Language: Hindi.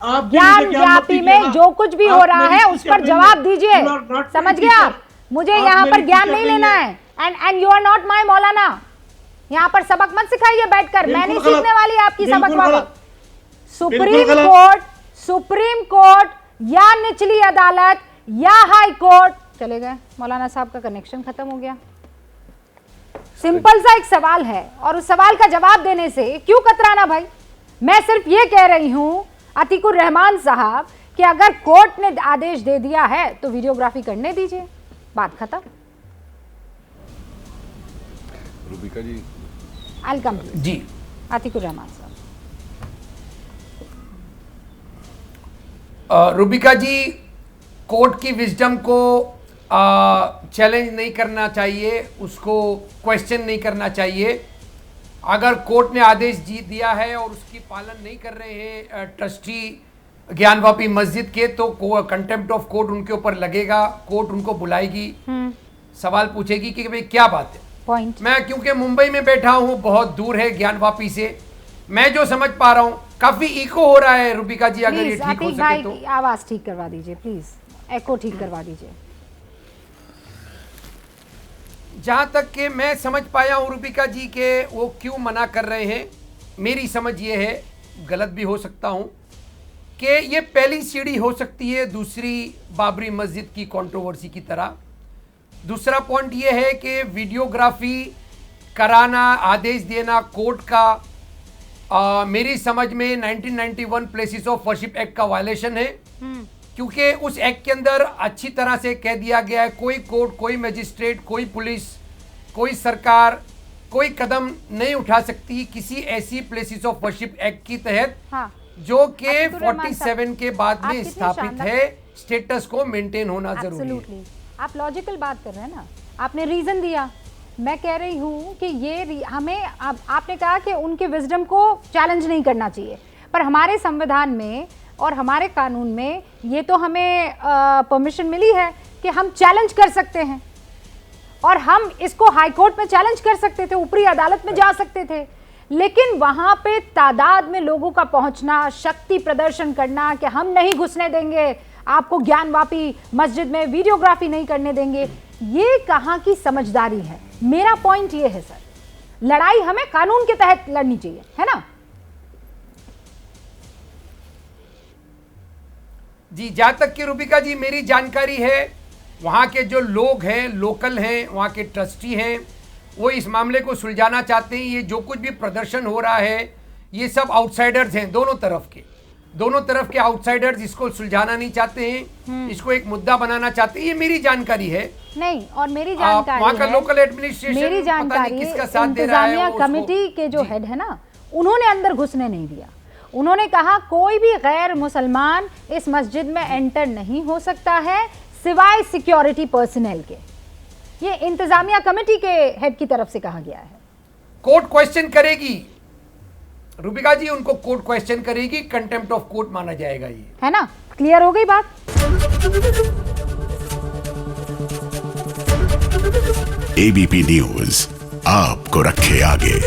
ज्ञान व्यापी में जो कुछ भी हो रहा है उस पर जवाब दीजिए। समझ गए आप? मुझे यहाँ पर ज्ञान नहीं लेना है। And you are not my मौलाना। यहाँ पर सबक मत सिखाइए बैठकर, मैं नहीं सीखने वाली आपकी सबक वबक। सुप्रीम कोर्ट या निचली अदालत या हाई कोर्ट। चले गए मौलाना साहब का कनेक्शन खत्म हो गया। सिंपल सा एक सवाल है और उस सवाल का जवाब देने से क्यों कतराना भाई। मैं सिर्फ ये कह रही हूं अतीकुर रहमान साहब कि अगर कोर्ट ने आदेश दे दिया है तो वीडियोग्राफी करने दीजिए, बात खत्म। रूबिका जी वेलकम जी। अतीकुर रहमान साहब। रूबिका जी, कोर्ट की विजडम को चैलेंज नहीं करना चाहिए, उसको क्वेश्चन नहीं करना चाहिए। अगर कोर्ट ने आदेश दिया है और उसकी पालन नहीं कर रहे हैं ट्रस्टी ज्ञानवापी मस्जिद के, तो कंटेम्प्ट ऑफ कोर्ट उनके ऊपर लगेगा। कोर्ट उनको बुलाएगी, सवाल पूछेगी कि भाई क्या बात है। पॉइंट। मैं क्योंकि मुंबई में बैठा हूं, बहुत दूर है ज्ञानवापी से, मैं जो समझ पा रहा हूं काफी इको हो रहा है। रूबिका जी अगर ये ठीक हो सके तो आवाज ठीक करवा दीजिए प्लीज, एको ठीक करवा दीजिए। जहां तक कि मैं समझ पाया हूं रूबिका जी के वो क्यों मना कर रहे हैं, मेरी समझ ये है, गलत भी हो सकता हूं, कि ये पहली सीढ़ी हो सकती है दूसरी बाबरी मस्जिद की कंट्रोवर्सी की तरह। दूसरा पॉइंट ये है कि वीडियोग्राफी कराना, आदेश देना कोर्ट का मेरी समझ में 1991 प्लेसेस ऑफ वर्शिप एक्ट का वायलेशन है, क्योंकि उस एक्ट के अंदर अच्छी तरह से कह दिया गया है कोई कोर्ट, कोई मजिस्ट्रेट, कोई पुलिस, कोई सरकार कोई कदम नहीं उठा सकती किसी ऐसी प्लेसेस ऑफ वर्शिप एक्ट की तहत जो कि 47 के बाद में स्थापित है। स्टेटस को मेंटेन होना जरूरी है। आप लॉजिकल बात कर रहे हैं ना, आपने रीजन दिया। मैं कह रही हूं कि ये हमें आपने कहा कि उनके विजडम को चैलेंज नहीं करना चाहिए, पर हमारे संविधान में और हमारे कानून में ये तो हमें परमिशन मिली है कि हम चैलेंज कर सकते हैं, और हम इसको हाई कोर्ट में चैलेंज कर सकते थे, ऊपरी अदालत में जा सकते थे। लेकिन वहां पे तादाद में लोगों का पहुंचना, शक्ति प्रदर्शन करना कि हम नहीं घुसने देंगे आपको, ज्ञानवापी मस्जिद में वीडियोग्राफी नहीं करने देंगे, ये कहां की समझदारी है। मेरा पॉइंट ये है सर, लड़ाई हमें कानून के तहत लड़नी चाहिए, है ना जी। जहां तक कि रूबिका जी मेरी जानकारी है, वहां के जो लोग हैं, लोकल हैं, वहां के ट्रस्टी हैं, वो इस मामले को सुलझाना चाहते हैं। ये जो कुछ भी प्रदर्शन हो रहा है ये सब आउटसाइडर्स हैं, दोनों तरफ के आउटसाइडर्स इसको सुलझाना नहीं चाहते हैं, इसको एक मुद्दा बनाना चाहते हैं। ये मेरी जानकारी है नहीं, और मेरी जानकारी वहाँ का लोकल एडमिनिस्ट्रेशन, मेरी जानकारी किसका साथ दे रहा है, इंतजामिया कमेटी के जो हेड है ना, उन्होंने अंदर घुसने नहीं दिया। उन्होंने कहा कोई भी गैर मुसलमान इस मस्जिद में एंटर नहीं हो सकता है सिवाय सिक्योरिटी पर्सनल के। ये इंतजामिया कमेटी के हेड की तरफ से कहा गया है। कोर्ट क्वेश्चन करेगी रूबिका जी, उनको कोर्ट क्वेश्चन करेगी, कंटेम्प्ट ऑफ कोर्ट माना जाएगा, ये है ना। क्लियर हो गई बात। एबीपी न्यूज आपको रखे आगे।